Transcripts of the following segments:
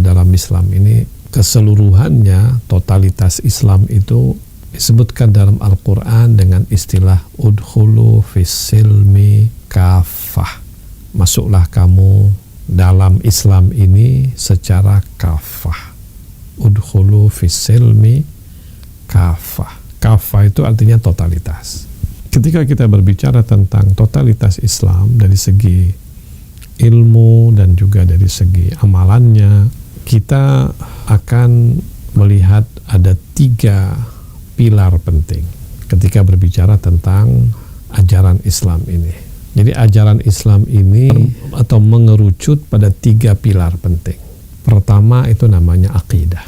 di dalam Islam ini keseluruhannya, totalitas Islam itu disebutkan dalam Al-Quran dengan istilah udkhulu fis-silmi kafah. Masuklah kamu dalam Islam ini secara kafah. Udkhulu fis-silmi kafah. Kafah itu artinya totalitas. Ketika kita berbicara tentang totalitas Islam dari segi ilmu dan juga dari segi amalannya, kita akan melihat ada 3 pilar penting ketika berbicara tentang ajaran Islam ini. Jadi ajaran Islam ini atau mengerucut pada 3 pilar penting. Pertama itu namanya akidah.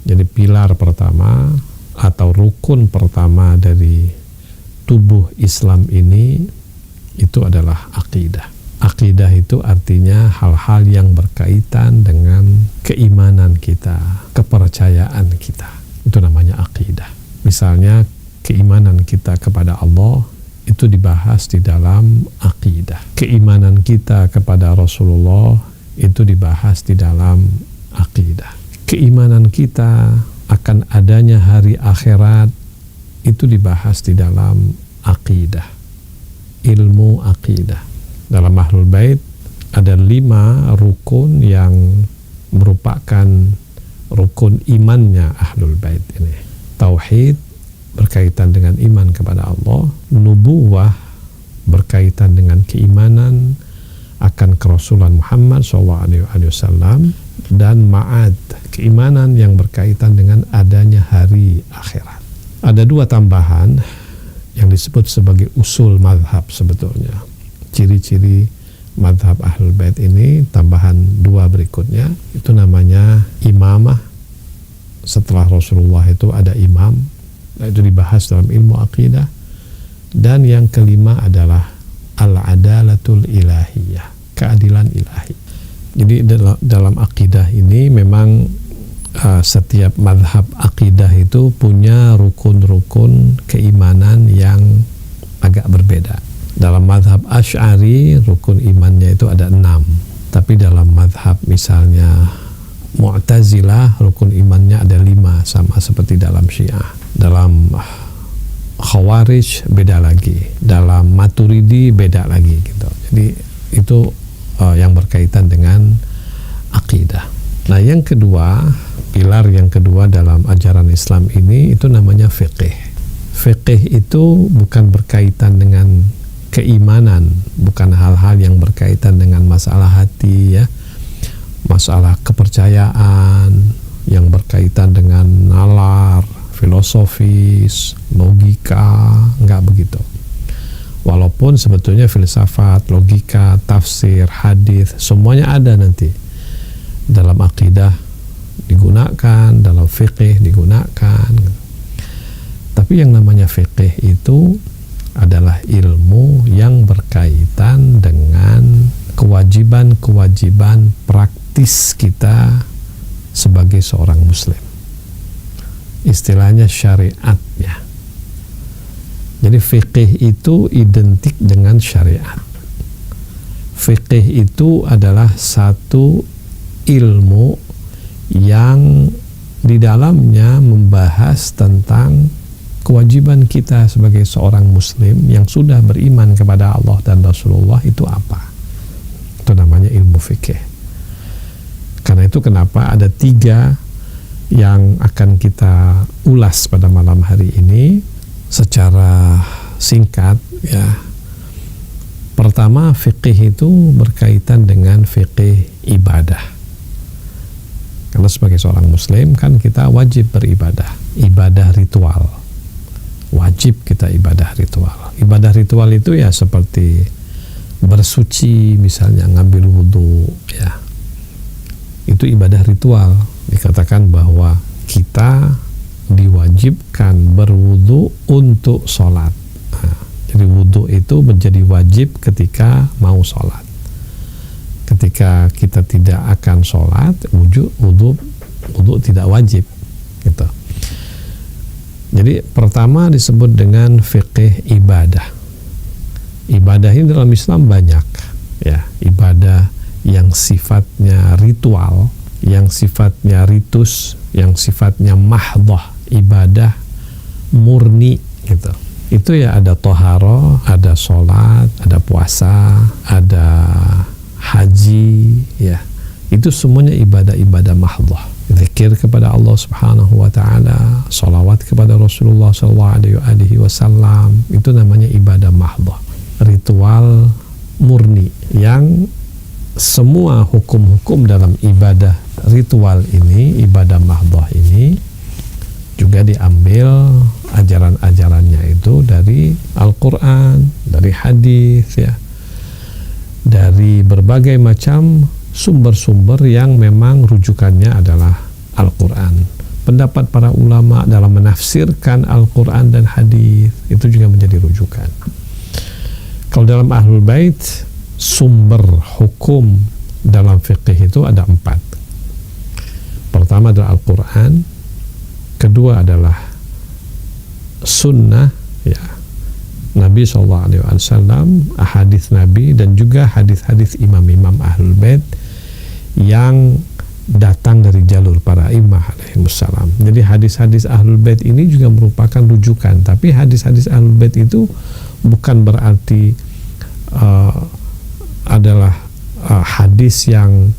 Jadi pilar pertama atau rukun pertama dari tubuh Islam ini itu adalah akidah. Akidah itu artinya hal-hal yang berkaitan dengan keimanan kita, kepercayaan kita. Itu namanya akidah. Misalnya keimanan kita kepada Allah itu dibahas di dalam akidah. Keimanan kita kepada Rasulullah itu dibahas di dalam akidah. Keimanan kita akan adanya hari akhirat itu dibahas di dalam akidah, ilmu akidah. Dalam Ahlul Bait ada 5 rukun yang merupakan rukun imannya Ahlul Bait ini. Tauhid berkaitan dengan iman kepada Allah, nubuwah berkaitan dengan keimanan akan kerasulan Muhammad SAW, dan ma'ad, keimanan yang berkaitan dengan adanya hari akhirat. Ada 2 tambahan yang disebut sebagai usul madhab sebetulnya. Ciri-ciri madhab Ahlul Bait ini, tambahan 2 berikutnya, itu namanya imamah. Setelah Rasulullah itu ada imam, itu dibahas dalam ilmu akidah. Dan yang kelima adalah al-adalatul ilahiyah, keadilan ilahi. Jadi dalam akidah ini memang setiap madhab akidah itu punya rukun-rukun keimanan yang agak berbeda. Dalam madhab Asy'ari rukun imannya itu ada 6, tapi dalam madhab misalnya Mu'tazilah rukun imannya ada 5, sama seperti dalam Syiah. Dalam Khawarij beda lagi, dalam Maturidi beda lagi gitu. Jadi itu yang berkaitan dengan akidah. Nah, yang kedua, pilar yang kedua dalam ajaran Islam ini itu namanya fiqih. Fiqih itu bukan berkaitan dengan keimanan, bukan hal-hal yang berkaitan dengan masalah hati ya, masalah kepercayaan yang berkaitan dengan nalar, filosofis, logika, enggak begitu. Walaupun sebetulnya filsafat, logika, tafsir, hadis, semuanya ada nanti dalam akidah digunakan, dalam fiqih digunakan. Tapi yang namanya fiqih itu adalah ilmu yang berkaitan dengan kewajiban-kewajiban praktis kita sebagai seorang muslim. Istilahnya syariatnya. Jadi fiqih itu identik dengan syariat. Fiqih itu adalah satu ilmu yang di dalamnya membahas tentang kewajiban kita sebagai seorang muslim yang sudah beriman kepada Allah dan Rasulullah itu apa. Itu namanya ilmu fiqih. Karena itu kenapa ada 3 yang akan kita ulas pada malam hari ini secara singkat ya. Pertama, fiqih itu berkaitan dengan fiqih ibadah. Karena sebagai seorang muslim kan kita wajib beribadah, ibadah ritual. Wajib kita ibadah ritual. Ibadah ritual itu ya seperti bersuci, misalnya ngambil wudhu ya. Itu ibadah ritual. Dikatakan bahwa kita diwajibkan berwudu untuk sholat. Nah, jadi wudu itu menjadi wajib ketika mau sholat. Ketika kita tidak akan sholat, wudu tidak wajib. Gitu. Jadi pertama disebut dengan fiqih ibadah. Ibadah ini dalam Islam banyak, ya. Ibadah yang sifatnya ritual yang sifatnya ritus, yang sifatnya mahdhah, ibadah murni gitu. Itu ya ada toharo, ada sholat, ada puasa, ada haji, ya. Itu semuanya ibadah-ibadah mahdhah. Zikir kepada Allah Subhanahu wa taala, sholawat kepada Rasulullah sallallahu alaihi wasallam, itu namanya ibadah mahdhah. Ritual murni yang semua hukum-hukum dalam ibadah ritual ini, ibadah mahdhah ini juga diambil ajaran-ajarannya itu dari Al-Qur'an, dari hadis, ya. Dari berbagai macam sumber-sumber yang memang rujukannya adalah Al-Quran. Pendapat para ulama dalam menafsirkan Al-Quran dan hadis itu juga menjadi rujukan. Kalau dalam Ahlul Bait, sumber hukum dalam fikih itu ada 4. Pertama adalah Al-Quran, kedua adalah sunnah, ya, Nabi SAW, hadis Nabi, dan juga hadis-hadis imam-imam Ahlul Bait yang datang dari jalur para imam alaihimussalam. Jadi hadis-hadis Ahlul Bait ini juga merupakan rujukan, tapi hadis-hadis Ahlul Bait itu bukan berarti adalah hadis yang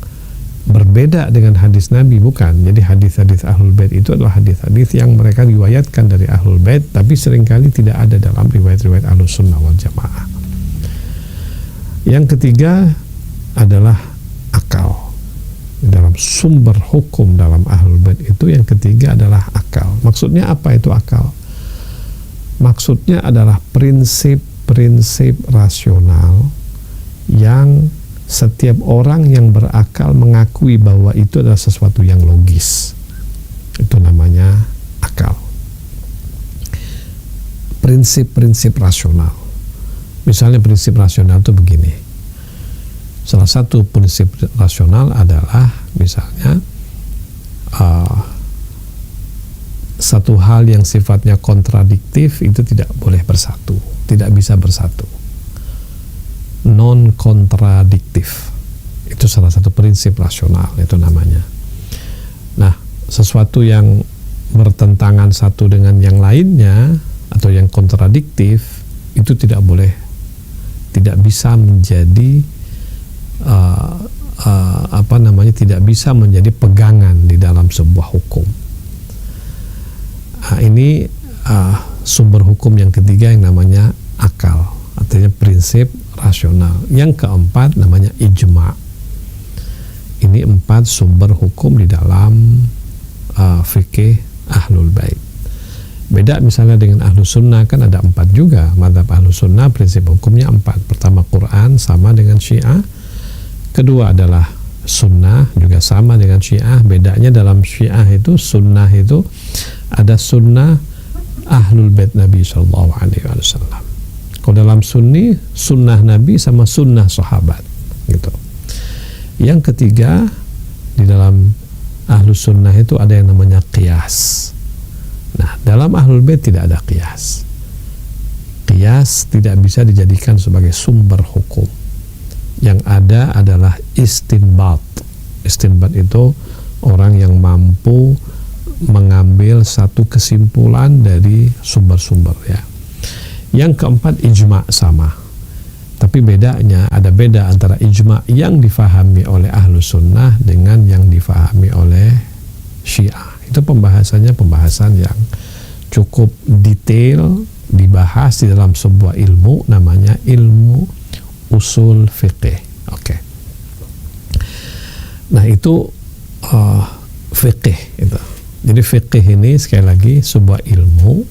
berbeda dengan hadis Nabi, bukan. Jadi hadis-hadis Ahlul Bait itu adalah hadis-hadis yang mereka riwayatkan dari Ahlul Bait, tapi seringkali tidak ada dalam riwayat-riwayat Ahlus Sunnah wal Jamaah. Yang ketiga adalah akal. Dalam sumber hukum dalam Ahlul Bait itu yang ketiga adalah akal. Maksudnya apa itu akal? Maksudnya adalah prinsip-prinsip rasional yang setiap orang yang berakal mengakui bahwa itu adalah sesuatu yang logis. Itu namanya akal. Prinsip-prinsip rasional. Misalnya prinsip rasional itu begini. Salah satu prinsip rasional adalah misalnya satu hal yang sifatnya kontradiktif itu tidak boleh bersatu, tidak bisa bersatu. Non kontradiktif itu salah satu prinsip rasional, itu namanya. Nah, sesuatu yang bertentangan satu dengan yang lainnya atau yang kontradiktif itu tidak boleh, tidak bisa menjadi tidak bisa menjadi pegangan di dalam sebuah hukum. Ini sumber hukum yang ketiga yang namanya akal, artinya prinsip rasional. Yang keempat namanya ijma'. Ini 4 sumber hukum di dalam fikih Ahlul Bait. Beda misalnya dengan Ahlus Sunnah, kan ada 4 juga. Mazhab Ahlus Sunnah prinsip hukumnya 4. Pertama Quran, sama dengan Syiah. Kedua adalah sunnah, juga sama dengan Syiah. Bedanya dalam Syiah itu sunnah itu ada sunnah Ahlul Bait Nabi SAW. Kalau dalam Sunni, sunnah Nabi sama sunnah sahabat gitu. Yang ketiga, di dalam Ahlus Sunnah itu ada yang namanya qiyas. Nah, dalam Ahlul Bait tidak ada qiyas. Qiyas tidak bisa dijadikan sebagai sumber hukum. Yang ada adalah istinbat. Istinbat itu orang yang mampu mengambil satu kesimpulan dari sumber-sumber, ya. Yang keempat ijma' sama. Tapi bedanya, ada beda antara ijma' yang difahami oleh Ahlus Sunnah dengan yang difahami oleh Syiah. Itu pembahasannya pembahasan yang cukup detail, dibahas di dalam sebuah ilmu, namanya ilmu usul fiqih. Oke. Nah, itu fiqih itu. Jadi fiqih ini sekali lagi sebuah ilmu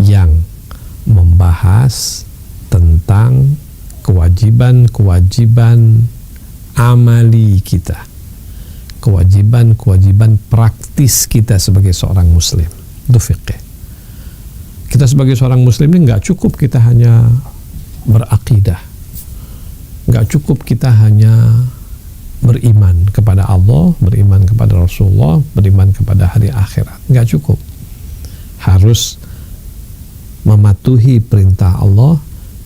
yang membahas tentang kewajiban-kewajiban amali kita, kewajiban-kewajiban praktis kita sebagai seorang muslim. Itu fiqih. Kita sebagai seorang muslim ini nggak cukup kita hanya berakidah, nggak cukup kita hanya beriman kepada Allah, beriman kepada Rasulullah, beriman kepada hari akhirat. Nggak cukup. Harus mematuhi perintah Allah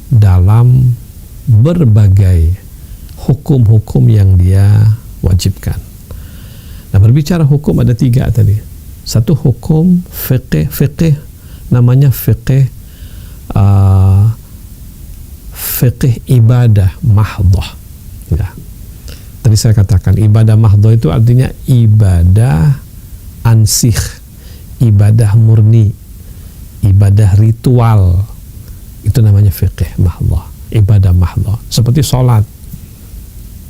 dalam berbagai hukum-hukum yang Dia wajibkan. Nah, berbicara hukum ada 3 tadi. Satu hukum fikih namanya fikih ibadah mahdhah. Ya. Tadi saya katakan ibadah mahdhah itu artinya ibadah ansih, ibadah murni, ibadah ritual. Itu namanya fikih mahdhah, ibadah mahdhah. Seperti sholat.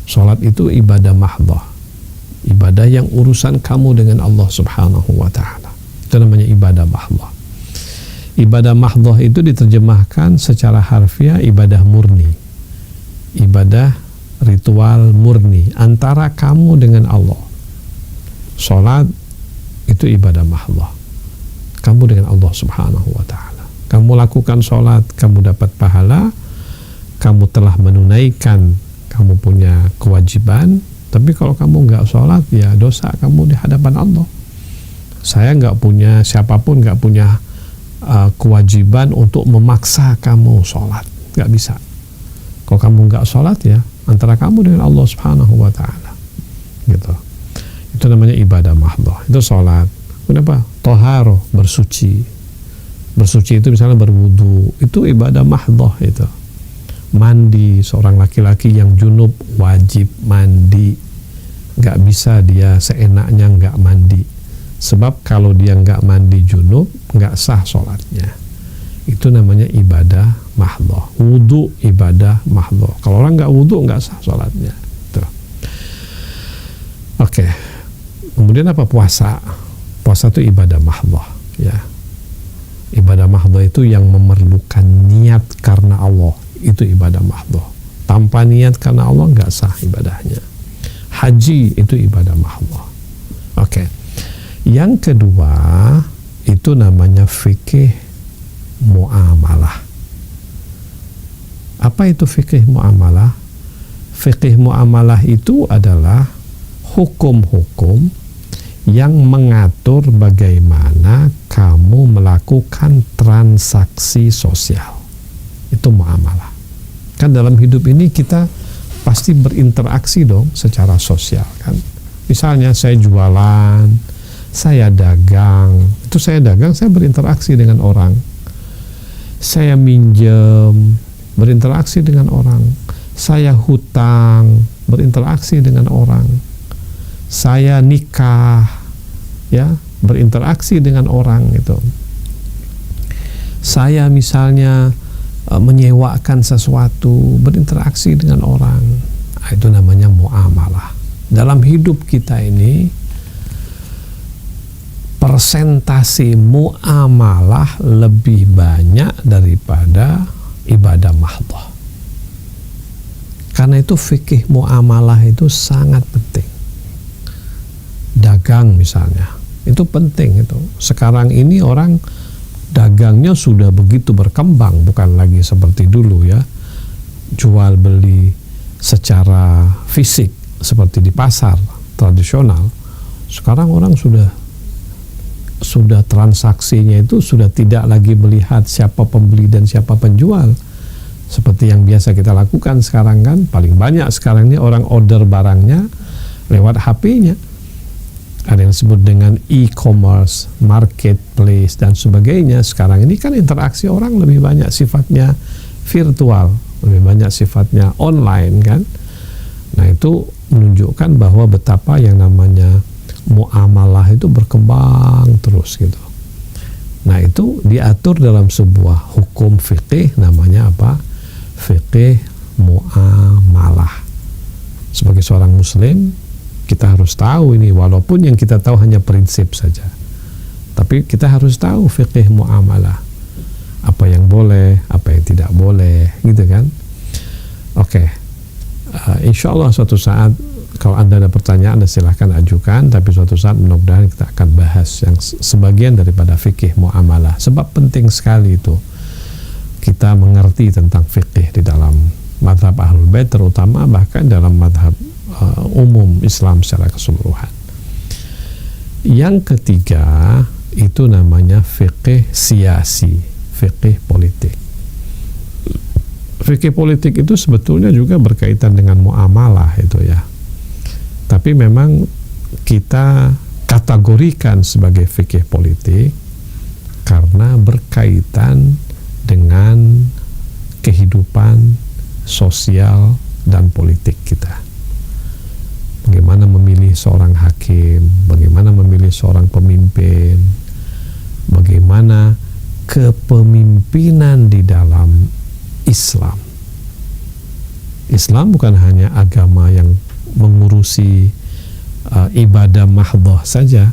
Sholat itu ibadah mahdhah, ibadah yang urusan kamu dengan Allah Subhanahu wa ta'ala. Itu namanya ibadah mahdhah. Ibadah mahdhah itu diterjemahkan secara harfiah ibadah murni, ibadah ritual murni antara kamu dengan Allah. Sholat itu ibadah mahdhah, kamu dengan Allah Subhanahu wa ta'ala. Kamu lakukan sholat, kamu dapat pahala, kamu telah menunaikan, kamu punya kewajiban. Tapi kalau kamu nggak sholat, ya dosa kamu di hadapan Allah. Saya nggak punya, siapapun nggak punya kewajiban untuk memaksa kamu sholat, nggak bisa. Kalau kamu nggak sholat, ya antara kamu dengan Allah Subhanahu wa ta'ala, gitu. Itu namanya ibadah mahdhah, itu sholat. Kenapa? Toharo, bersuci. Bersuci itu misalnya berwudu, itu ibadah mahdhah. Itu mandi, seorang laki-laki yang junub wajib mandi, nggak bisa dia seenaknya nggak mandi, sebab kalau dia nggak mandi junub nggak sah sholatnya. Itu namanya ibadah mahdhah. Wudu ibadah mahdhah, kalau orang nggak wudu nggak sah sholatnya. Oke. Kemudian apa? Puasa. Puasa itu ibadah mahdhah, ya. Ibadah mahdhah itu yang memerlukan niat karena Allah, itu ibadah mahdhah. Tanpa niat karena Allah nggak sah ibadahnya. Haji itu ibadah mahdhah. Oke. Yang kedua itu namanya fikih muamalah. Apa itu fikih muamalah? Fikih muamalah itu adalah hukum-hukum yang mengatur bagaimana kamu melakukan transaksi sosial. Itu muamalah. Kan dalam hidup ini kita pasti berinteraksi dong secara sosial, kan. Misalnya saya jualan, saya dagang. Itu saya dagang, saya berinteraksi dengan orang. Saya minjem, berinteraksi dengan orang. Saya hutang, berinteraksi dengan orang. Saya nikah, ya, berinteraksi dengan orang itu. Saya misalnya menyewakan sesuatu, berinteraksi dengan orang. Nah, itu namanya muamalah. Dalam hidup kita ini persentase muamalah lebih banyak daripada ibadah mahdhah. Karena itu fikih muamalah itu sangat penting. Dagang misalnya, itu penting itu. Sekarang ini orang dagangnya sudah begitu berkembang, bukan lagi seperti dulu, ya. Jual beli secara fisik seperti di pasar tradisional. Sekarang orang sudah transaksinya itu sudah tidak lagi melihat siapa pembeli dan siapa penjual. Seperti yang biasa kita lakukan sekarang, kan. Paling banyak sekarang ini orang order barangnya lewat HP-nya. Ada yang disebut dengan e-commerce, marketplace, dan sebagainya. Sekarang ini kan interaksi orang lebih banyak sifatnya virtual, lebih banyak sifatnya online, kan. Nah, itu menunjukkan bahwa betapa yang namanya muamalah itu berkembang terus, gitu. Nah, itu diatur dalam sebuah hukum fikih, namanya apa? Fikih muamalah. Sebagai seorang muslim, kita harus tahu ini, walaupun yang kita tahu hanya prinsip saja, tapi kita harus tahu fikih muamalah, apa yang boleh, apa yang tidak boleh, gitu kan. Oke. Insya Allah suatu saat kalau Anda ada pertanyaan, Anda silahkan ajukan, tapi suatu saat mudah-mudahan kita akan bahas yang sebagian daripada fikih muamalah, sebab penting sekali itu kita mengerti tentang fikih di dalam mazhab Ahlul Bait, terutama bahkan dalam mazhab umum Islam secara keseluruhan. Yang ketiga itu namanya fikih siasi, fikih politik. Fikih politik itu sebetulnya juga berkaitan dengan muamalah itu, ya. Tapi memang kita kategorikan sebagai fikih politik karena berkaitan dengan kehidupan sosial dan politik kita. Bagaimana memilih seorang hakim, bagaimana memilih seorang pemimpin, bagaimana kepemimpinan di dalam Islam. Islam bukan hanya agama yang mengurusi ibadah mahdhah saja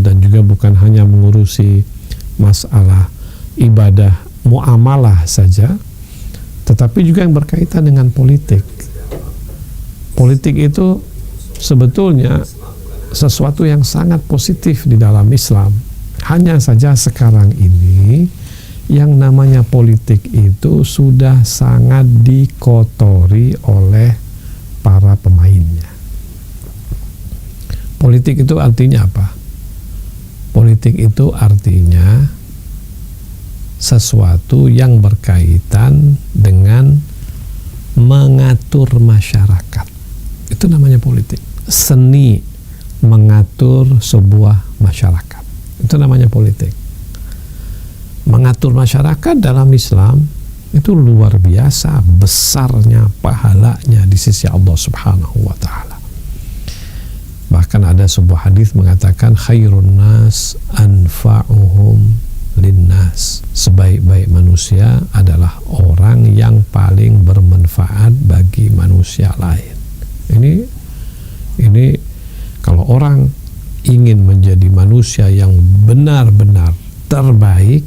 dan juga bukan hanya mengurusi masalah ibadah muamalah saja, tetapi juga yang berkaitan dengan politik. Politik itu sebetulnya sesuatu yang sangat positif di dalam Islam. Hanya saja sekarang ini yang namanya politik itu sudah sangat dikotori oleh para pemainnya. Politik itu artinya apa? Politik itu artinya sesuatu yang berkaitan dengan mengatur masyarakat. Itu namanya politik. Seni mengatur sebuah masyarakat. Itu namanya politik. Mengatur masyarakat dalam Islam itu luar biasa besarnya pahalanya di sisi Allah Subhanahu wa taala. Bahkan ada sebuah hadis mengatakan khairun nas anfa'uhum linnas. Sebaik-baik manusia adalah orang yang paling bermanfaat bagi manusia lain. Ini kalau orang ingin menjadi manusia yang benar-benar terbaik,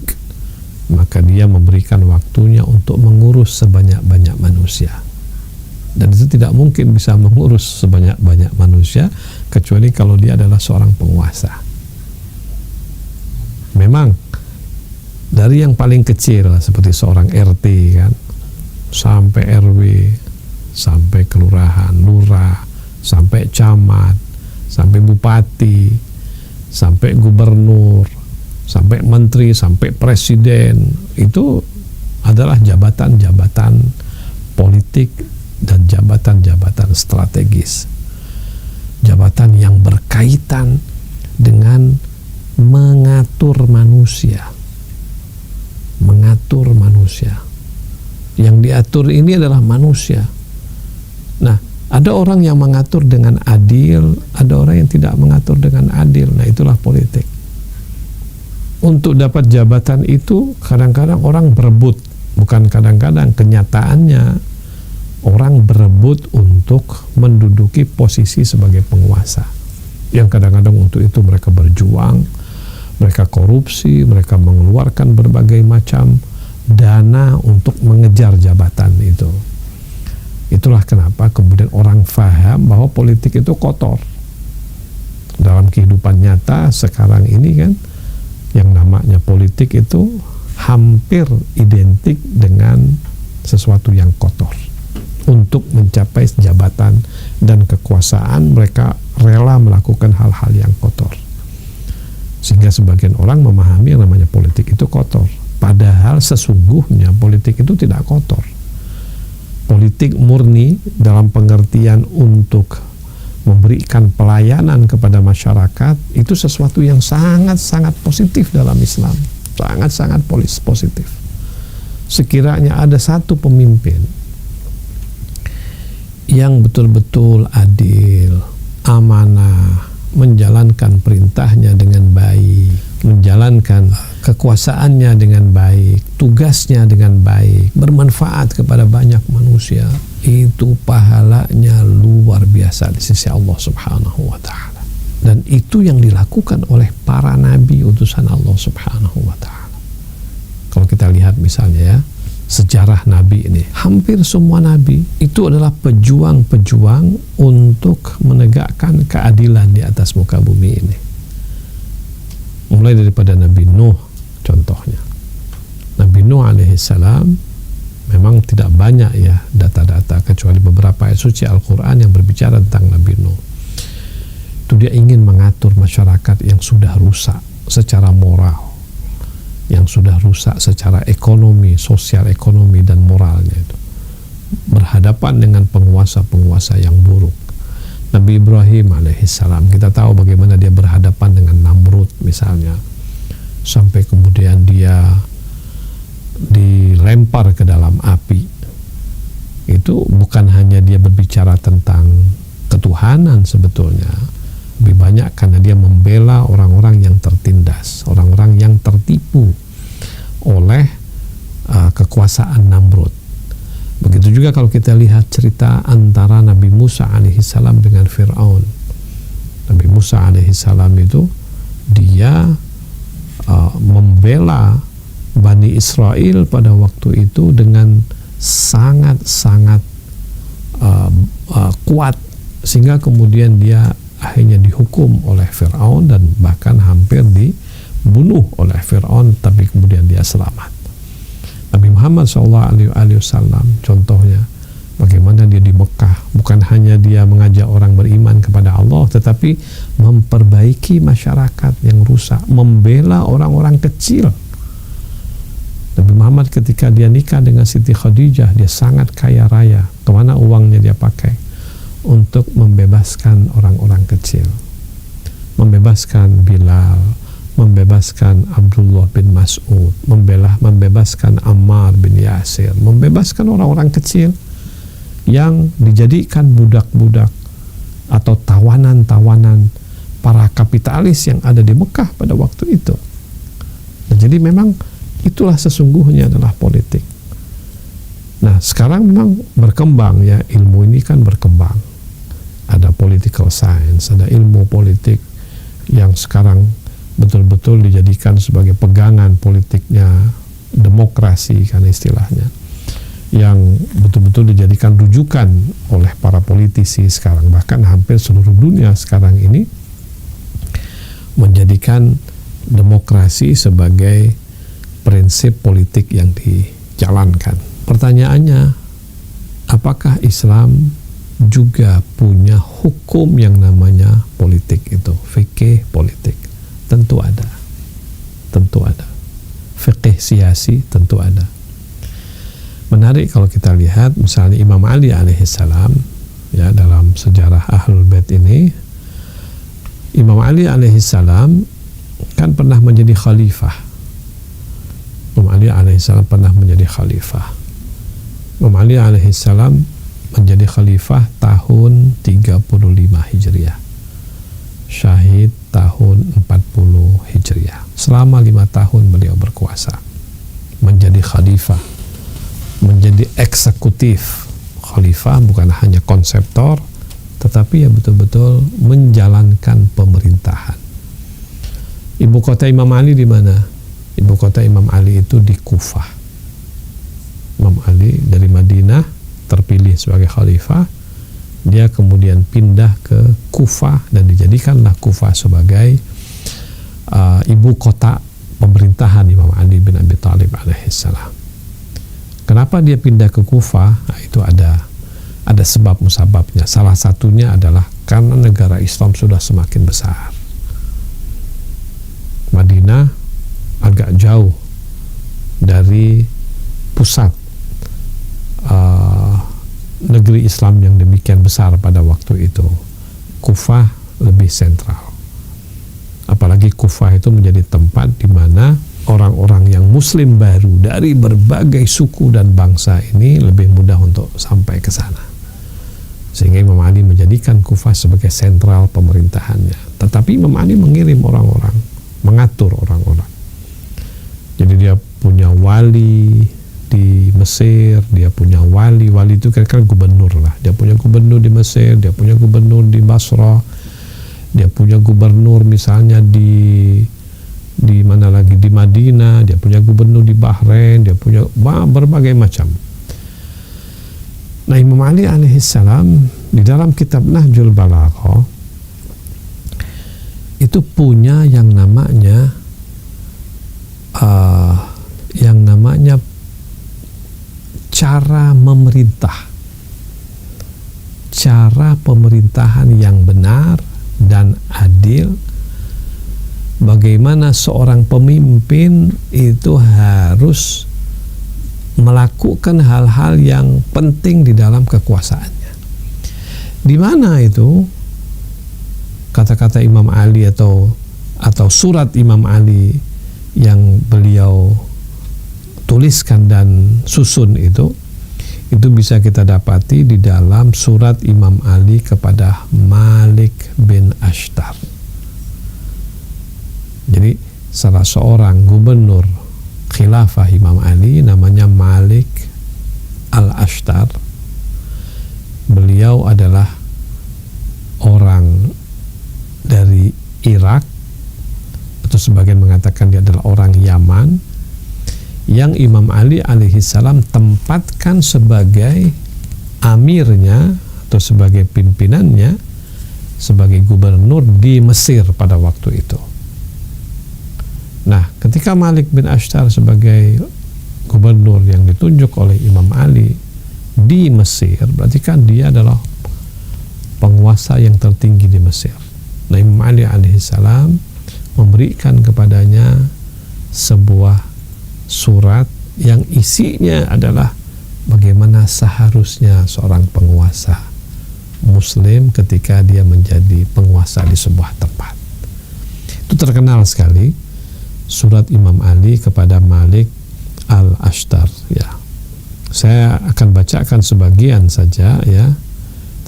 maka dia memberikan waktunya untuk mengurus sebanyak-banyak manusia. Dan itu tidak mungkin bisa mengurus sebanyak-banyak manusia kecuali kalau dia adalah seorang penguasa. Memang dari yang paling kecil seperti seorang RT kan, sampai RW, sampai kelurahan, lurah, sampai camat, sampai bupati, sampai gubernur, sampai menteri, sampai presiden, itu adalah jabatan-jabatan politik dan jabatan-jabatan strategis. Jabatan yang berkaitan dengan mengatur manusia. Mengatur manusia. Yang diatur ini adalah manusia. Nah, ada orang yang mengatur dengan adil, ada orang yang tidak mengatur dengan adil. Nah, itulah politik. Untuk dapat jabatan itu kadang-kadang orang berebut, bukan kadang-kadang, kenyataannya orang berebut untuk menduduki posisi sebagai penguasa. Yang kadang-kadang untuk itu mereka berjuang, mereka korupsi, mereka mengeluarkan berbagai macam dana untuk mengejar jabatan itu. Itulah kenapa kemudian orang faham bahwa politik itu kotor. Dalam kehidupan nyata sekarang ini kan, yang namanya politik itu hampir identik dengan sesuatu yang kotor. Untuk mencapai jabatan dan kekuasaan, mereka rela melakukan hal-hal yang kotor. Sehingga sebagian orang memahami yang namanya politik itu kotor. Padahal sesungguhnya politik itu tidak kotor. Politik murni dalam pengertian untuk memberikan pelayanan kepada masyarakat itu sesuatu yang sangat-sangat positif dalam Islam. Sangat-sangat positif. Sekiranya ada satu pemimpin yang betul-betul adil, amanah, menjalankan perintahnya dengan baik, menjalankan kekuasaannya dengan baik, tugasnya dengan baik, bermanfaat kepada banyak manusia, itu pahalanya luar biasa di sisi Allah Subhanahu wa taala. Dan itu yang dilakukan oleh para nabi utusan Allah Subhanahu wa taala. Kalau kita lihat misalnya ya, sejarah nabi ini, hampir semua nabi itu adalah pejuang-pejuang untuk menegakkan keadilan di atas muka bumi ini. Mulai daripada Nabi Nuh contohnya. Nabi Nuh alaihissalam memang tidak banyak ya data-data, kecuali beberapa ayat suci Al-Quran yang berbicara tentang Nabi Nuh. Itu dia ingin mengatur masyarakat yang sudah rusak secara moral, yang sudah rusak secara ekonomi, sosial ekonomi dan moralnya itu, berhadapan dengan penguasa-penguasa yang buruk. Nabi Ibrahim alaihissalam, kita tahu bagaimana dia berhadapan dengan Namrud misalnya, sampai kemudian dia dilempar ke dalam api. Itu bukan hanya dia berbicara tentang ketuhanan sebetulnya, lebih banyak karena dia membela orang-orang yang tertindas, orang-orang yang tertipu oleh kekuasaan Namrud. Begitu juga kalau kita lihat cerita antara Nabi Musa alaihissalam dengan Fir'aun. Nabi Musa alaihissalam itu dia membela Bani Israel pada waktu itu dengan sangat-sangat kuat, sehingga kemudian dia akhirnya dihukum oleh Fir'aun dan bahkan hampir dibunuh oleh Fir'aun, tapi kemudian dia selamat. Nabi Muhammad SAW contohnya, bagaimana dia di Mekah, bukan hanya dia mengajak orang beriman kepada Allah, tetapi memperbaiki masyarakat yang rusak, membela orang-orang kecil. Nabi Muhammad ketika dia nikah dengan Siti Khadijah, dia sangat kaya raya. Kemana uangnya dia pakai? Untuk membebaskan orang-orang kecil, membebaskan Bilal, membebaskan Abdullah bin Mas'ud, membebaskan Ammar bin Yasir, membebaskan orang-orang kecil yang dijadikan budak-budak atau tawanan-tawanan para kapitalis yang ada di Mekah pada waktu itu. Nah, jadi memang itulah sesungguhnya adalah politik. Nah, sekarang memang berkembang ya, ilmu ini kan berkembang. Ada political science, ada ilmu politik yang sekarang betul-betul dijadikan sebagai pegangan politiknya demokrasi kan istilahnya, yang betul-betul dijadikan rujukan oleh para politisi sekarang. Bahkan hampir seluruh dunia sekarang ini menjadikan demokrasi sebagai prinsip politik yang dijalankan. Pertanyaannya, apakah Islam juga punya hukum yang namanya politik itu, fikih politik? Tentu ada, tentu ada. Fikih siasi tentu ada. Menarik kalau kita lihat misalnya Imam Ali alaihissalam, ya, dalam sejarah Ahlul Bait ini, Imam Ali alaihissalam kan pernah menjadi khalifah. Imam Ali alaihissalam pernah menjadi khalifah. Imam Ali alaihissalam menjadi khalifah tahun 35 Hijriah. Syahid tahun 40 Hijriah. Selama 5 tahun beliau berkuasa, menjadi khalifah, menjadi eksekutif. Khalifah bukan hanya konseptor, tetapi ya betul-betul menjalankan pemerintahan. Ibu kota Imam Ali di mana? Ibu kota Imam Ali itu di Kufah. Imam Ali dari Madinah terpilih sebagai khalifah, dia kemudian pindah ke Kufah dan dijadikanlah Kufah sebagai ibu kota pemerintahan Imam Ali bin Abi Thalib alaihissalam. Kenapa dia pindah ke Kufah? Nah, itu ada sebab musababnya. Salah satunya adalah karena negara Islam sudah semakin besar. Madinah agak jauh dari pusat negeri Islam yang demikian besar pada waktu itu. Kufah lebih sentral. Apalagi Kufah itu menjadi tempat di mana orang-orang yang muslim baru dari berbagai suku dan bangsa ini lebih mudah untuk sampai ke sana. Sehingga Imam Ali menjadikan Kufah sebagai sentral pemerintahannya. Tetapi Imam Ali mengirim orang-orang, mengatur orang-orang. Jadi dia punya wali di Mesir, dia punya wali itu kira-kira gubernur lah. Dia punya gubernur di Mesir, dia punya gubernur di Basra, dia punya gubernur misalnya di mana lagi, di Madinah, dia punya gubernur di Bahrain, dia punya berbagai macam. Nah, Imam Ali alaihissalam di dalam kitab Nahjul Balaghah itu punya yang namanya cara memerintah, cara pemerintahan yang benar dan adil. Bagaimana seorang pemimpin itu harus melakukan hal-hal yang penting di dalam kekuasaannya. Di mana itu kata-kata Imam Ali atau surat Imam Ali yang beliau tuliskan dan susun itu bisa kita dapati di dalam surat Imam Ali kepada Malik bin Ashtar. Jadi salah seorang gubernur khilafah Imam Ali namanya Malik al-Ashtar. Beliau adalah orang dari Irak, atau sebagian mengatakan dia adalah orang Yaman, yang Imam Ali alaihi salam tempatkan sebagai amirnya atau sebagai pimpinannya, sebagai gubernur di Mesir pada waktu itu. Nah, ketika Malik bin Ashtar sebagai gubernur yang ditunjuk oleh Imam Ali di Mesir, berarti kan dia adalah penguasa yang tertinggi di Mesir. Nah, Imam Ali alaihi salam memberikan kepadanya sebuah surat yang isinya adalah bagaimana seharusnya seorang penguasa Muslim ketika dia menjadi penguasa di sebuah tempat. Itu terkenal sekali, surat Imam Ali kepada Malik al-Ashtar, ya. Saya akan bacakan sebagian saja, ya.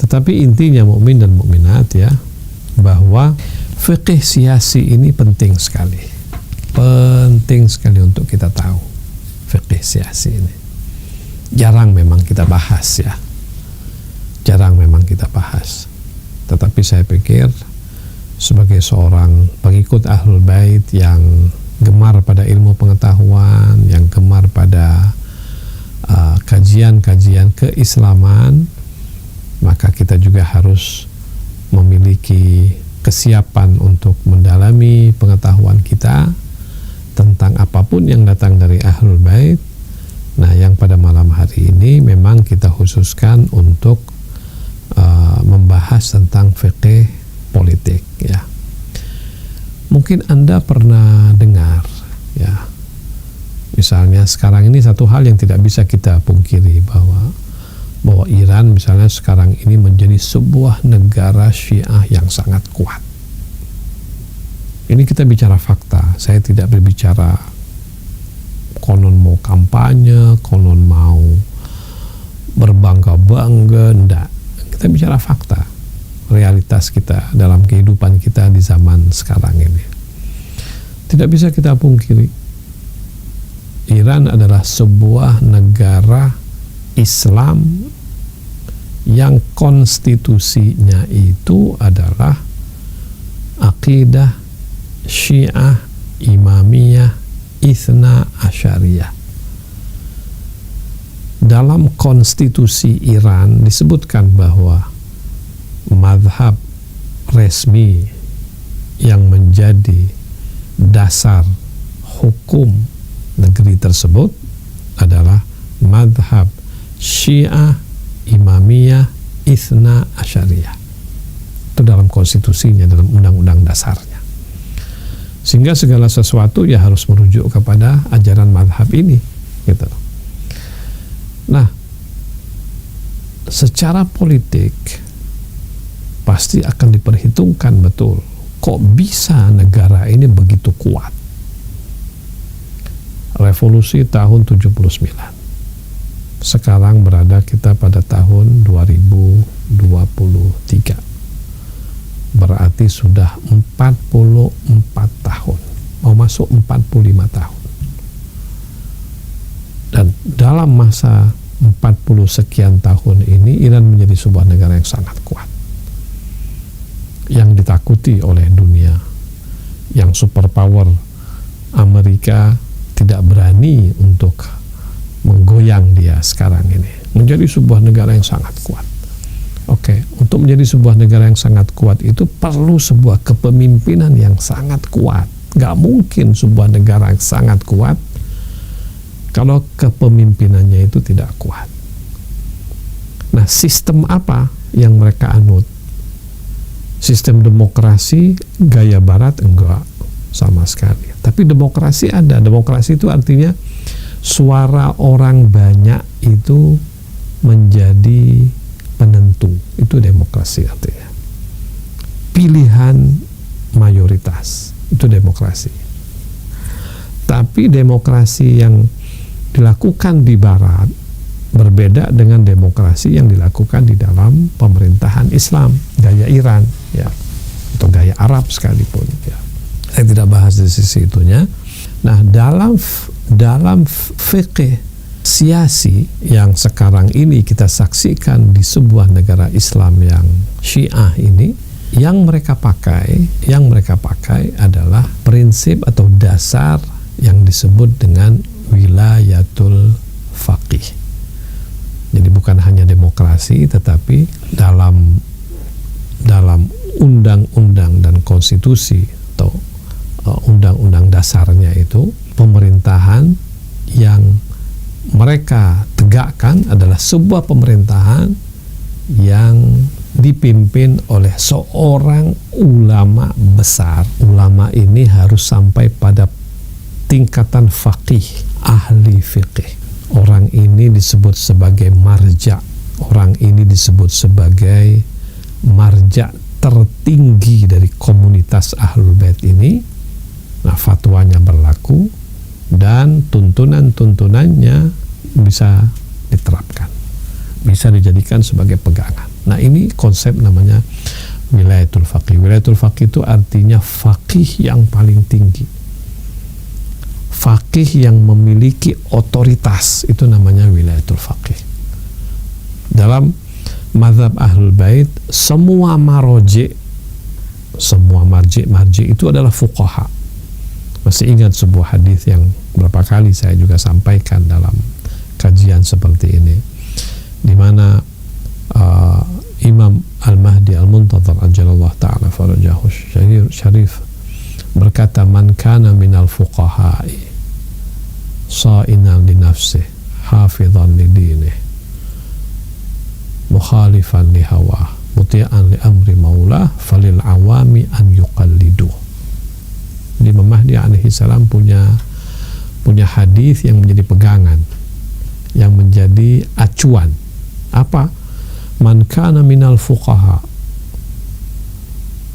Tetapi intinya mukmin dan mukminat, ya, bahwa fikih siasi ini penting sekali untuk kita tahu. Fikih siasi ini jarang memang kita bahas, ya, tetapi saya pikir sebagai seorang pengikut Ahlul Bait yang gemar pada ilmu pengetahuan, yang gemar pada kajian-kajian keislaman, maka kita juga harus memiliki kesiapan untuk mendalami pengetahuan kita tentang apapun yang datang dari Ahlul Bait. Nah, yang pada malam hari ini memang kita khususkan untuk membahas tentang fikih politik, ya. Mungkin Anda pernah dengar, ya, misalnya sekarang ini satu hal yang tidak bisa kita pungkiri, bahwa Iran misalnya sekarang ini menjadi sebuah negara Syiah yang sangat kuat. Ini kita bicara fakta. Saya tidak berbicara konon mau kampanye, konon mau berbangga-bangga, enggak. Kita bicara fakta, realitas kita dalam kehidupan kita di zaman sekarang ini. Tidak bisa kita pungkiri, Iran adalah sebuah negara Islam yang konstitusinya itu adalah akidah Syiah Imamiyah Itsna Asyariyah. Dalam konstitusi Iran disebutkan bahwa mazhab resmi yang menjadi dasar hukum negeri tersebut adalah mazhab Syiah Imamiyah Itsna Asyariyah. Itu dalam konstitusinya, dalam undang-undang dasarnya. Sehingga segala sesuatu ya harus merujuk kepada ajaran mazhab ini, gitu. Nah, secara politik pasti akan diperhitungkan betul, kok bisa negara ini begitu kuat. Revolusi tahun 79. Sekarang berada kita pada tahun 2023. Berarti sudah 44 tahun. Mau masuk 45 tahun. Dan dalam masa 40 sekian tahun ini, Iran menjadi sebuah negara yang sangat kuat, yang ditakuti oleh dunia, yang superpower Amerika tidak berani untuk menggoyang dia sekarang ini. Menjadi sebuah negara yang sangat kuat. Oke, untuk menjadi sebuah negara yang sangat kuat itu perlu sebuah kepemimpinan yang sangat kuat. Gak mungkin sebuah negara yang sangat kuat kalau kepemimpinannya itu tidak kuat. Nah, sistem apa yang mereka anut? Sistem demokrasi gaya barat? Enggak, sama sekali. Tapi demokrasi ada. Demokrasi itu artinya suara orang banyak itu menjadi penentu. Itu demokrasi artinya. pilihan mayoritas. Itu demokrasi. Tapi demokrasi yang dilakukan di Barat berbeda dengan demokrasi yang dilakukan di dalam pemerintahan Islam, gaya Iran, ya, atau gaya Arab sekalipun. Ya. Saya tidak bahas di sisi itunya. Nah, dalam fikih siasi yang sekarang ini kita saksikan di sebuah negara Islam yang Syiah ini, yang mereka pakai adalah prinsip atau dasar yang disebut dengan wilayatul faqih. Jadi bukan hanya demokrasi, tetapi dalam undang-undang dan konstitusi atau undang-undang dasarnya itu, pemerintahan yang mereka tegakkan adalah sebuah pemerintahan yang dipimpin oleh seorang ulama besar. Ulama ini harus sampai pada tingkatan faqih, ahli fikih. Orang ini disebut sebagai marja. Orang ini disebut sebagai marja tertinggi dari komunitas Ahlul Bait ini. Nah, fatwanya berlaku dan tuntunan-tuntunannya bisa diterapkan, bisa dijadikan sebagai pegangan. Nah, ini konsep namanya wilayatul faqih. Wilayatul faqih itu artinya faqih yang paling tinggi, faqih yang memiliki otoritas, itu namanya wilayatul faqih. Dalam mazhab Ahlul Bait, semua marji itu adalah fuqaha. Masih ingat sebuah hadis yang berapa kali saya juga sampaikan dalam kajian seperti ini, di mana Imam Al-Mahdi Al-Muntadhar ajalallahu ta'ala farajahu syarif berkata, man kana minal fuqaha'i sa'inan li nafsih hafidhan li dinih mukhalifan li hawa muti'an li amri maulah falil awami an yuqallidu. Imam Mahdi alaihi salam punya hadis yang menjadi pegangan, yang menjadi acuan. Apa? Man kana minal fuqaha,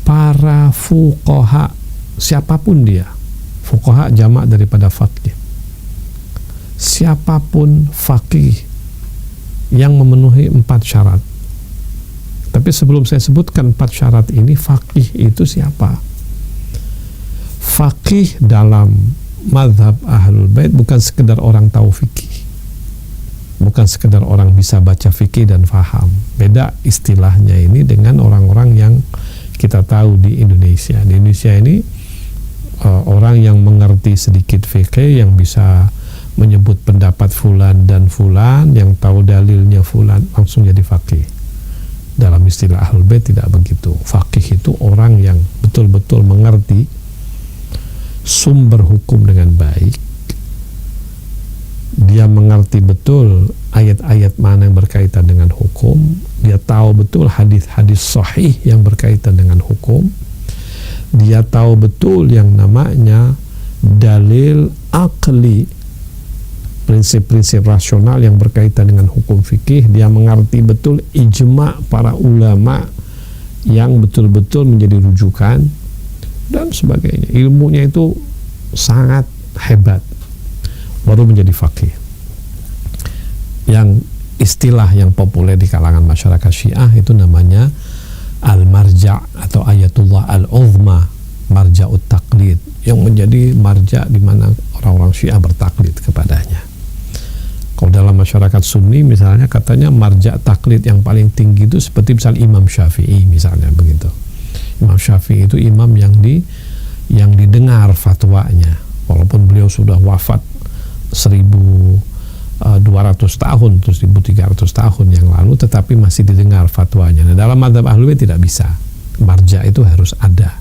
para fuqaha, siapapun dia. Fuqaha jamak daripada faqih. Siapapun faqih yang memenuhi 4 syarat. Tapi sebelum saya sebutkan 4 syarat ini, faqih itu siapa? Faqih dalam mazhab Ahlul Bait bukan sekedar orang tahu fikih, bukan sekedar orang bisa baca fikih dan faham. Beda istilahnya ini dengan orang-orang yang kita tahu di Indonesia. Di Indonesia ini orang yang mengerti sedikit fikih, yang bisa menyebut pendapat fulan dan fulan, yang tahu dalilnya fulan, langsung jadi faqih. Dalam istilah Ahlul Bait tidak begitu. Faqih itu orang yang betul-betul mengerti sumber hukum dengan baik. Dia mengerti betul ayat-ayat mana yang berkaitan dengan hukum. Dia tahu betul hadis-hadis sahih yang berkaitan dengan hukum. Dia tahu betul yang namanya dalil akli, prinsip-prinsip rasional yang berkaitan dengan hukum fikih. Dia mengerti betul ijma' para ulama yang betul-betul menjadi rujukan dan sebagainya. Ilmunya itu sangat hebat, baru menjadi faqih. Yang istilah yang populer di kalangan masyarakat Syiah itu namanya al-marja' atau ayatullah al-uzma, marja'ut taqlid, yang menjadi marja' di mana orang-orang Syiah bertaklid kepadanya. Kalau dalam masyarakat Sunni misalnya katanya marja' taklid yang paling tinggi itu seperti misalnya Imam Syafi'i misalnya begitu. Imam Syafi'i itu imam yang didengar fatwanya, walaupun beliau sudah wafat 1200 tahun atau 1300 tahun yang lalu, tetapi masih didengar fatwanya. Nah, dalam mazhab Ahlul Bait tidak bisa. Marja itu harus ada.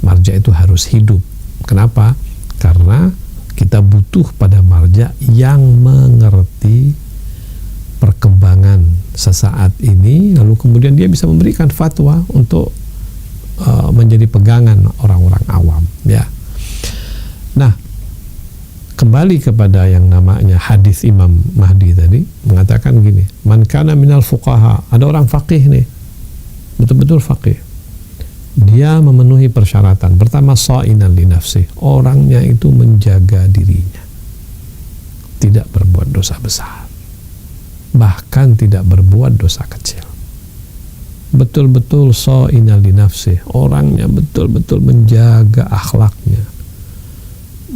Marja itu harus hidup. Kenapa? Karena kita butuh pada marja yang mengerti perkembangan sesaat ini, lalu kemudian dia bisa memberikan fatwa untuk menjadi pegangan orang-orang awam, ya. Nah, kembali kepada yang namanya hadis Imam Mahdi tadi, mengatakan gini, man kana minal fuqaha, ada orang faqih nih, betul-betul faqih, Dia memenuhi persyaratan. Pertama, sha'inan li nafsi, orangnya itu menjaga dirinya, tidak berbuat dosa besar, bahkan tidak berbuat dosa kecil. Betul-betul sha'inan li nafsi, orangnya betul-betul menjaga akhlaknya,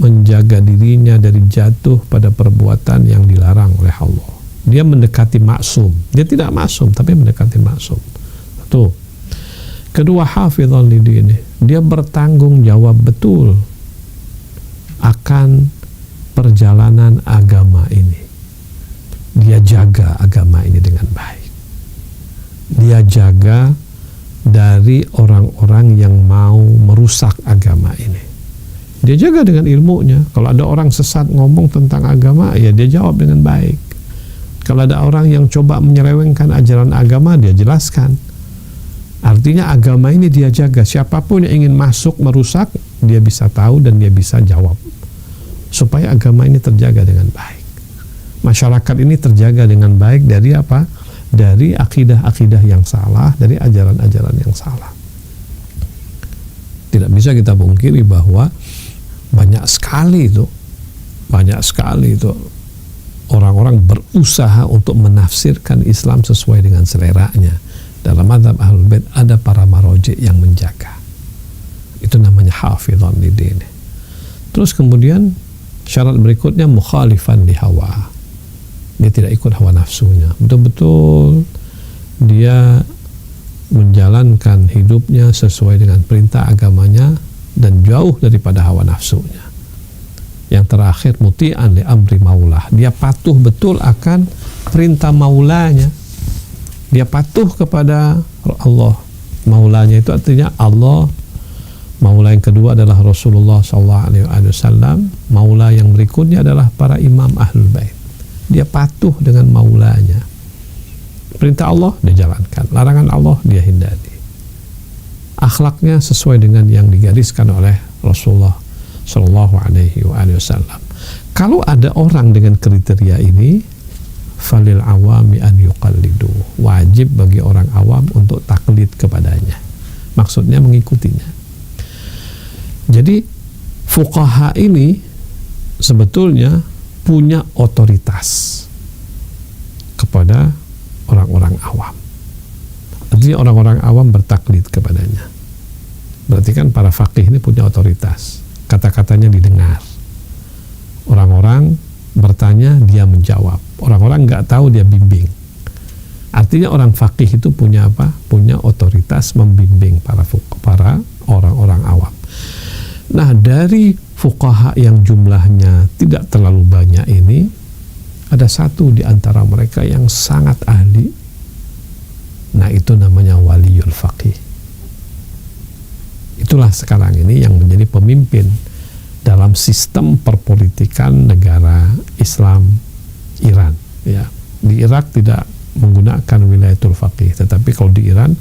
menjaga dirinya dari jatuh pada perbuatan yang dilarang oleh Allah. Dia mendekati maksum. Dia tidak maksum, tapi mendekati maksum. Satu. Kedua, hafizan lidini, dia bertanggung jawab betul akan perjalanan agama ini. Dia jaga agama ini dengan baik. Dia jaga dari orang-orang yang mau merusak agama ini. Dia jaga dengan ilmunya. Kalau ada orang sesat ngomong tentang agama, ya dia jawab dengan baik. Kalau ada orang yang coba menyelewengkan ajaran agama, dia jelaskan. Artinya agama ini dia jaga. Siapapun yang ingin masuk merusak, dia bisa tahu dan dia bisa jawab, supaya agama ini terjaga dengan baik. Masyarakat ini terjaga dengan baik dari apa? Dari akidah-akidah yang salah, dari ajaran-ajaran yang salah. Tidak bisa kita pungkiri bahwa banyak sekali itu orang-orang berusaha untuk menafsirkan Islam sesuai dengan seleranya. Dalam mazhab Ahlul Bait ada para maroji yang menjaga. Itu namanya hafizan lidini. Terus kemudian syarat berikutnya mukhalifan li hawa. Dia tidak ikut hawa nafsunya. Betul-betul dia menjalankan hidupnya sesuai dengan perintah agamanya dan jauh daripada hawa nafsunya. Yang terakhir, muti'an li amri maulah. Dia patuh betul akan perintah maulanya. Dia patuh kepada Allah. Maulanya itu artinya Allah. Maula yang kedua adalah Rasulullah SAW. Maula yang berikutnya adalah para imam Ahlul Bait. Dia patuh dengan maulanya. Perintah Allah dia jalankan, larangan Allah dia hindari. Akhlaknya sesuai dengan yang digariskan oleh Rasulullah SAW. Kalau ada orang dengan kriteria ini, falil awami an yuqallidu, wajib bagi orang awam untuk taklid kepadanya, maksudnya mengikutinya. Jadi fuqaha ini sebetulnya punya otoritas kepada orang-orang awam. Artinya orang-orang awam bertaklid kepadanya. Berarti kan para faqih ini punya otoritas, kata-katanya didengar. Orang-orang bertanya, dia menjawab. Orang-orang nggak tahu, dia bimbing. Artinya orang faqih itu punya apa? Punya otoritas membimbing para orang-orang awam. Nah, dari fuqaha yang jumlahnya tidak terlalu banyak ini, ada satu di antara mereka yang sangat ahli. Nah, itu namanya waliyul faqih. Itulah sekarang ini yang menjadi pemimpin dalam sistem perpolitikan negara Islam Iran. Ya, di Irak tidak menggunakan wilayatul faqih, tetapi kalau di Iran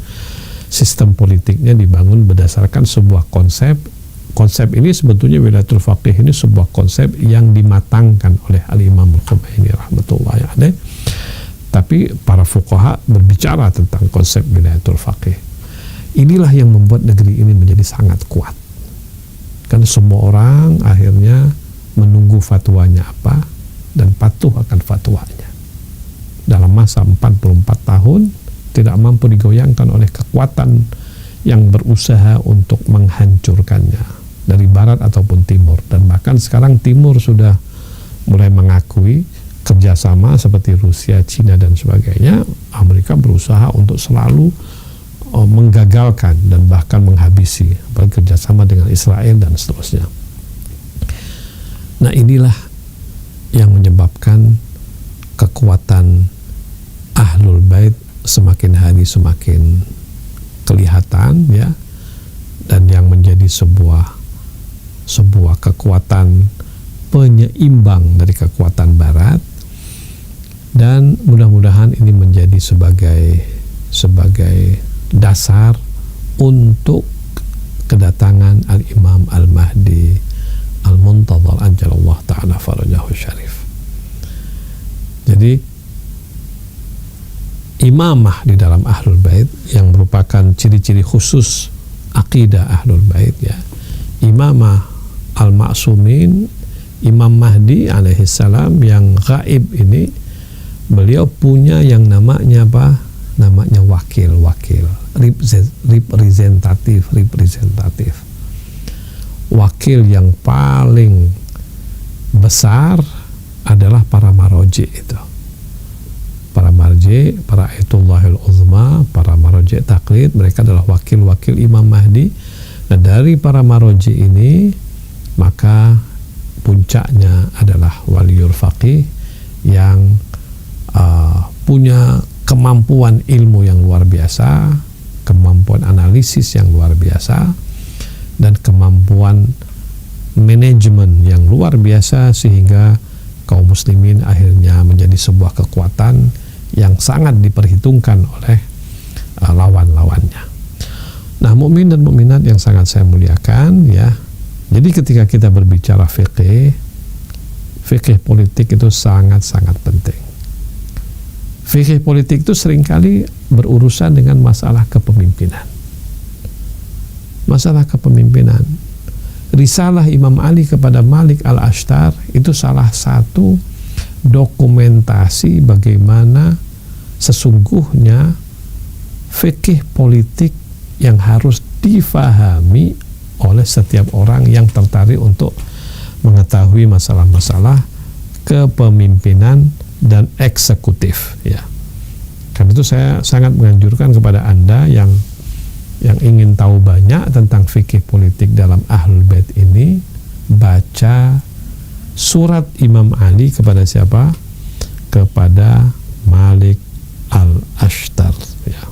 sistem politiknya dibangun berdasarkan sebuah konsep. Konsep ini sebetulnya wilayatul faqih ini sebuah konsep yang dimatangkan oleh Al-Imam Al-Khomeini rahmatullahi alaih. Tapi para fuqaha berbicara tentang konsep wilayatul faqih. Inilah yang membuat negeri ini menjadi sangat kuat. Kan semua orang akhirnya menunggu fatwanya apa dan patuh akan fatwanya. Dalam masa 44 tahun tidak mampu digoyangkan oleh kekuatan yang berusaha untuk menghancurkannya dari barat ataupun timur. Dan bahkan sekarang timur sudah mulai mengakui kerjasama seperti Rusia, Cina dan sebagainya. Amerika berusaha untuk selalu menggagalkan dan bahkan menghabisi kerjasama dengan Israel dan seterusnya. Nah, inilah yang menyebabkan kekuatan Ahlul Bait semakin hari semakin kelihatan, ya, dan yang menjadi sebuah kekuatan penyeimbang dari kekuatan Barat. Dan mudah-mudahan ini menjadi sebagai dasar untuk kedatangan Al-Imam Al-Mahdi Al-Muntadhar ajalallah ta'ala farajahu syarif. Jadi imamah di dalam Ahlul Bait yang merupakan ciri-ciri khusus akidah Ahlul Bait ya. Imamah al-Ma'sumin, Imam Mahdi alaihissalam yang gaib ini, beliau punya yang namanya apa? Namanya wakil, representatif. Wakil yang paling besar adalah para maroji itu. Para marji, para ayatullahil uzma, para maroji taklid, mereka adalah wakil-wakil Imam Mahdi. Dan dari para maroji ini, maka puncaknya adalah waliul faqih yang punya kemampuan ilmu yang luar biasa, kemampuan analisis yang luar biasa, dan kemampuan manajemen yang luar biasa, sehingga kaum muslimin akhirnya menjadi sebuah kekuatan yang sangat diperhitungkan oleh lawan-lawannya. Nah, mukmin dan mukminat yang sangat saya muliakan ya. Jadi ketika kita berbicara fikih politik itu sangat-sangat penting. Fikih politik itu seringkali berurusan dengan masalah kepemimpinan. Masalah kepemimpinan. Risalah Imam Ali kepada Malik al-Ashtar itu salah satu dokumentasi bagaimana sesungguhnya fikih politik yang harus difahami oleh setiap orang yang tertarik untuk mengetahui masalah-masalah kepemimpinan dan eksekutif ya. Karena itu saya sangat menganjurkan kepada Anda yang ingin tahu banyak tentang fikih politik dalam Ahlul Bait ini, baca surat Imam Ali kepada siapa? Kepada Malik al-Ashtar ya.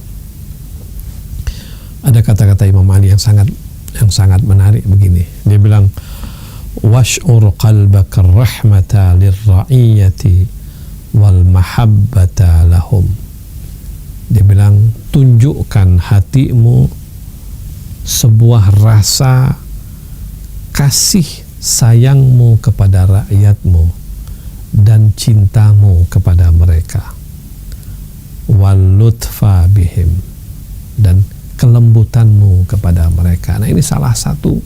Ada kata-kata Imam Ali yang sangat menarik begini. Dia bilang, wash'ur qalbaka rahmata lirra'iyati wal mahabbata lahum. Dia bilang, tunjukkan hatimu sebuah rasa kasih sayangmu kepada rakyatmu dan cintamu kepada mereka, wal lutfa bihim, dan kelembutanmu kepada mereka. Nah, ini salah satu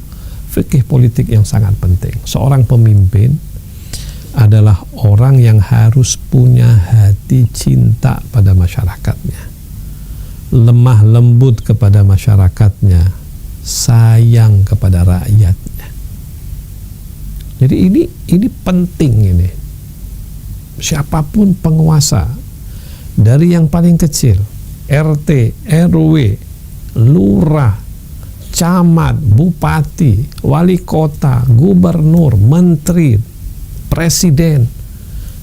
fikih politik yang sangat penting. Seorang pemimpin adalah orang yang harus punya hati cinta pada masyarakatnya, lemah lembut kepada masyarakatnya, sayang kepada rakyatnya. Jadi ini penting ini. Siapapun penguasa, dari yang paling kecil, RT, RW, lurah, camat, bupati, wali kota, gubernur, menteri, presiden,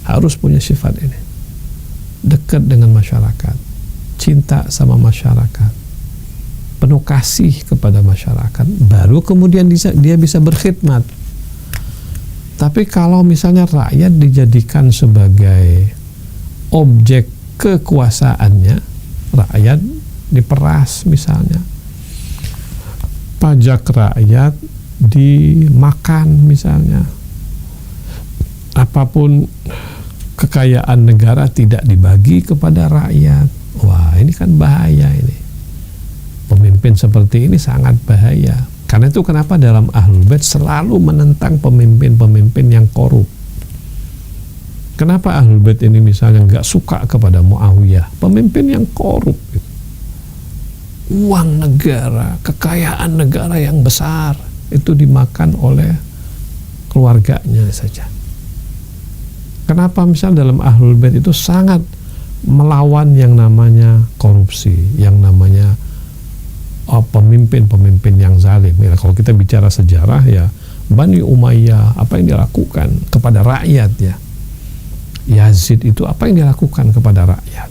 harus punya sifat ini. Dekat dengan masyarakat, cinta sama masyarakat, penuh kasih kepada masyarakat, baru kemudian dia bisa berkhidmat. Tapi kalau misalnya rakyat dijadikan sebagai objek kekuasaannya, rakyat diperas misalnya, pajak rakyat dimakan misalnya, apapun kekayaan negara tidak dibagi kepada rakyat. Wah, ini kan bahaya ini. Pemimpin seperti ini sangat bahaya. Karena itu kenapa dalam Ahlul Bait selalu menentang pemimpin-pemimpin yang korup. Kenapa Ahlul Bait ini misalnya nggak suka kepada Muawiyah, pemimpin yang korup gitu. Uang negara, kekayaan negara yang besar itu dimakan oleh keluarganya saja. Kenapa misalnya dalam Ahlul Bait itu sangat melawan yang namanya korupsi, yang namanya pemimpin-pemimpin yang zalim. Ya, kalau kita bicara sejarah ya, Bani Umayyah, apa yang dilakukan kepada rakyat ya. Yazid itu apa yang dilakukan kepada rakyat.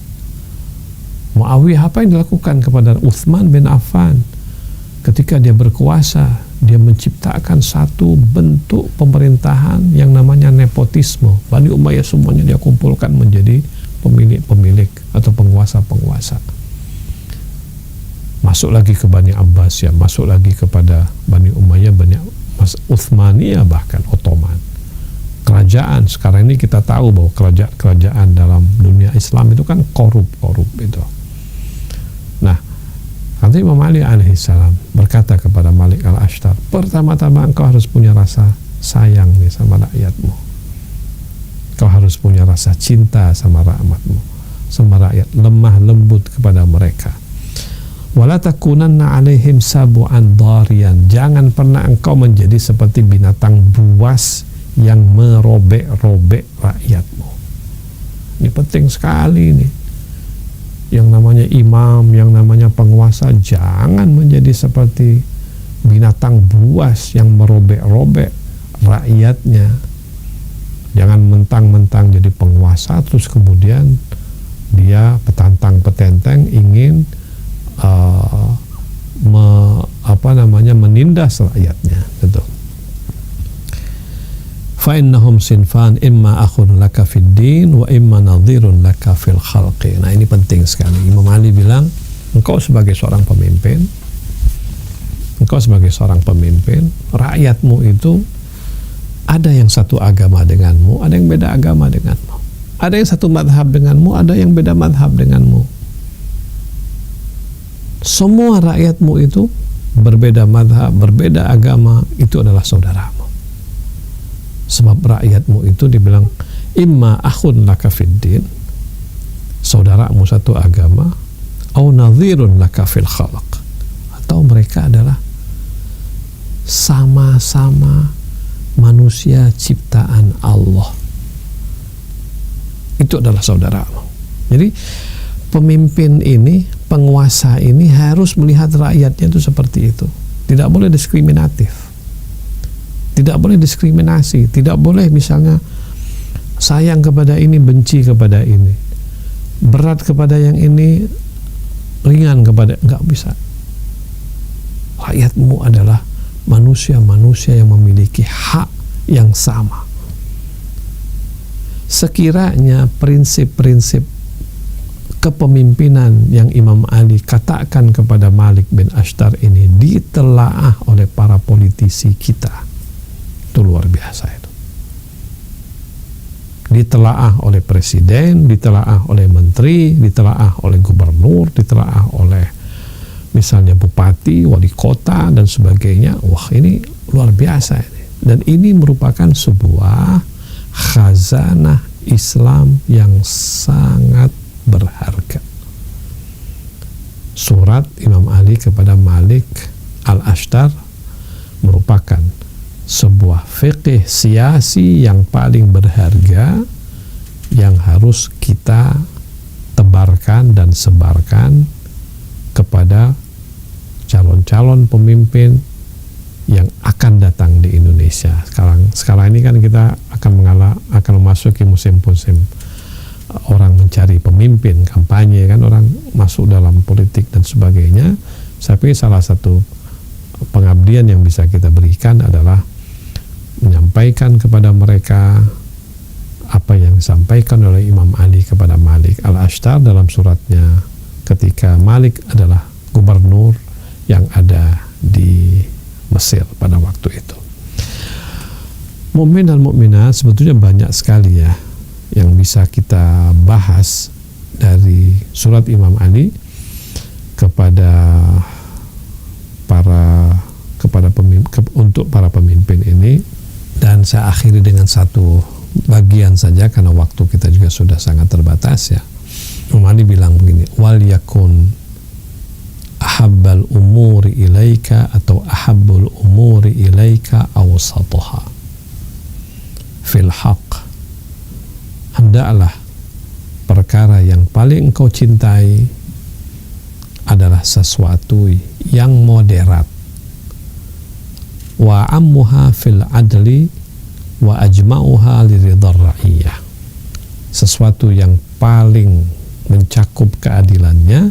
Muawiyah apa yang dilakukan kepada Utsman bin Affan ketika dia berkuasa. Dia menciptakan satu bentuk pemerintahan yang namanya nepotisme. Bani Umayyah semuanya dia kumpulkan menjadi pemilik-pemilik atau penguasa-penguasa. Masuk lagi ke Bani Abbas ya, masuk lagi kepada Bani Umayyah, Bani Utsmaniyah, bahkan Ottoman. Kerajaan sekarang ini kita tahu bahwa kerajaan dalam dunia Islam itu kan korup itu. Nah, Nanti Imam Ali alaihissalam berkata kepada Malik al-Ashtar, pertama-tama engkau harus punya rasa sayang nih sama rakyatmu. Kau harus punya rasa cinta sama rakyatmu, sama rakyat, lemah lembut kepada mereka. Wala takunanna alaihim sabu'an darian. Jangan pernah engkau menjadi seperti binatang buas yang merobek-robek rakyatmu. Ini penting sekali nih. Yang namanya imam, yang namanya penguasa, jangan menjadi seperti binatang buas yang merobek-robek rakyatnya. Jangan mentang-mentang jadi penguasa terus kemudian dia petantang-petenteng ingin menindas rakyatnya, gitu. Fa'innahum sinfan imma akhun laka fid din wa imma nadhirun laka fil khalqi. Nah, ini penting sekali. Imam Ali bilang, engkau sebagai seorang pemimpin, rakyatmu itu ada yang satu agama denganmu, ada yang beda agama denganmu. Ada yang satu madhab denganmu, ada yang beda madhab denganmu. Semua rakyatmu itu berbeda madhab, berbeda agama, itu adalah saudaramu. Sebab rakyatmu itu dibilang imma akhun laka fid din, saudaramu satu agama, au nadhirun laka fil khalq, atau mereka adalah sama-sama manusia ciptaan Allah. Itu adalah saudaramu. Jadi pemimpin ini, penguasa ini harus melihat rakyatnya itu seperti itu. Tidak boleh diskriminatif, tidak boleh diskriminasi, tidak boleh misalnya sayang kepada ini, benci kepada ini, berat kepada yang ini, ringan kepada, nggak bisa. Rakyatmu adalah manusia-manusia yang memiliki hak yang sama. Sekiranya prinsip-prinsip kepemimpinan yang Imam Ali katakan kepada Malik bin Ashtar ini ditelaah oleh para politisi kita, itu luar biasa itu. Ditelaah oleh presiden, ditelaah oleh menteri, ditelaah oleh gubernur, ditelaah oleh misalnya bupati, wali kota dan sebagainya. Wah, ini luar biasa ini. Dan ini merupakan sebuah khazanah Islam yang sangat berharga. Surat Imam Ali kepada Malik al-Ashtar merupakan sebuah fiqih siasi yang paling berharga yang harus kita tebarkan dan sebarkan kepada calon-calon pemimpin yang akan datang di Indonesia. Sekarang ini kan kita akan memasuki musim-musim orang mencari pemimpin, kampanye kan, orang masuk dalam politik dan sebagainya. Saya pikir salah satu pengabdian yang bisa kita berikan adalah menyampaikan kepada mereka apa yang disampaikan oleh Imam Ali kepada Malik al-Ashtar dalam suratnya ketika Malik adalah gubernur yang ada di Mesir pada waktu itu. Mukmin dan mukminat, sebetulnya banyak sekali ya yang bisa kita bahas dari surat Imam Ali untuk para pemimpin ini. Dan saya akhiri dengan satu bagian saja karena waktu kita juga sudah sangat terbatas ya. Imam Ali bilang begini, wal yakun ahabbal umuri ilaika atau ahabbul umuri ilaika awsatuha fil haq. Hendaklah perkara yang paling engkau cintai adalah sesuatu yang moderat, wa ammuha fil adli wa ajma'uha liridhar ra'iyah, sesuatu yang paling mencakup keadilannya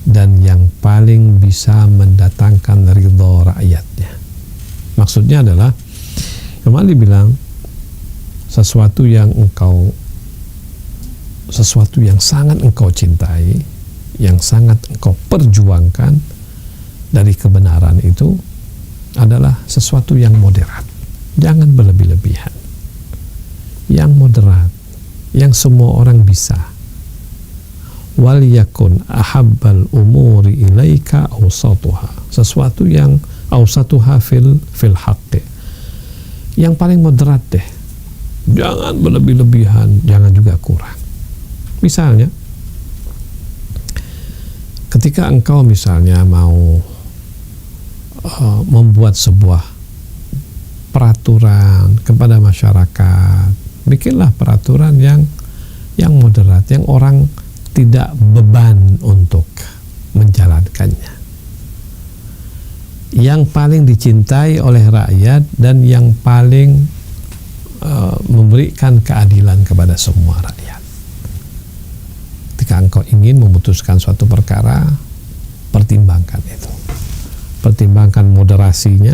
dan yang paling bisa mendatangkan ridha rakyatnya. Maksudnya adalah Imam Ali bilang sesuatu yang sangat engkau cintai, yang sangat engkau perjuangkan dari kebenaran itu adalah sesuatu yang moderat. Jangan berlebih-lebihan. Yang moderat, yang semua orang bisa. wal yakun ahabbal umuri ilaika awsatuha, sesuatu yang awsatuha fil haqqi, yang paling moderat deh, jangan berlebih-lebihan, jangan juga kurang. Misalnya ketika engkau misalnya mau membuat sebuah peraturan kepada masyarakat, bikinlah peraturan yang moderat, yang orang tidak beban untuk menjalankannya, yang paling dicintai oleh rakyat dan yang paling memberikan keadilan kepada semua rakyat. Ketika engkau ingin memutuskan suatu perkara, pertimbangkan itu, pertimbangkan moderasinya,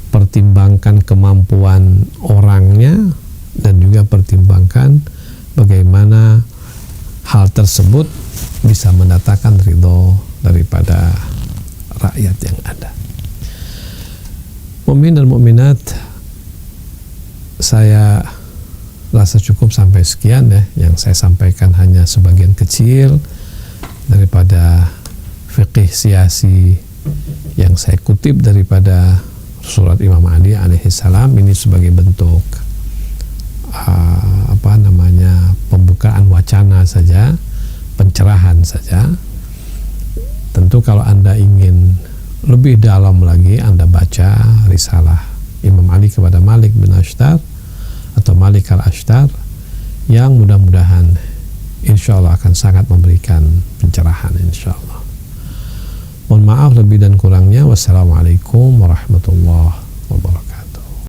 pertimbangkan kemampuan orangnya, dan juga pertimbangkan bagaimana hal tersebut bisa mendatangkan ridho daripada rakyat yang ada. Mukmin dan mukminat, saya rasa cukup sampai sekian ya, yang saya sampaikan hanya sebagian kecil daripada fiqih siyasi yang saya kutip daripada surat Imam Ali alaihissalam. Ini sebagai bentuk pembukaan wacana saja, pencerahan saja. Tentu kalau Anda ingin lebih dalam lagi, Anda baca risalah Imam Ali kepada Malik bin Ashtar atau Malik al-Ashtar, yang mudah-mudahan insya Allah akan sangat memberikan pencerahan insya Allah. Mohon maaf lebih dan kurangnya. Wassalamualaikum warahmatullahi wabarakatuh.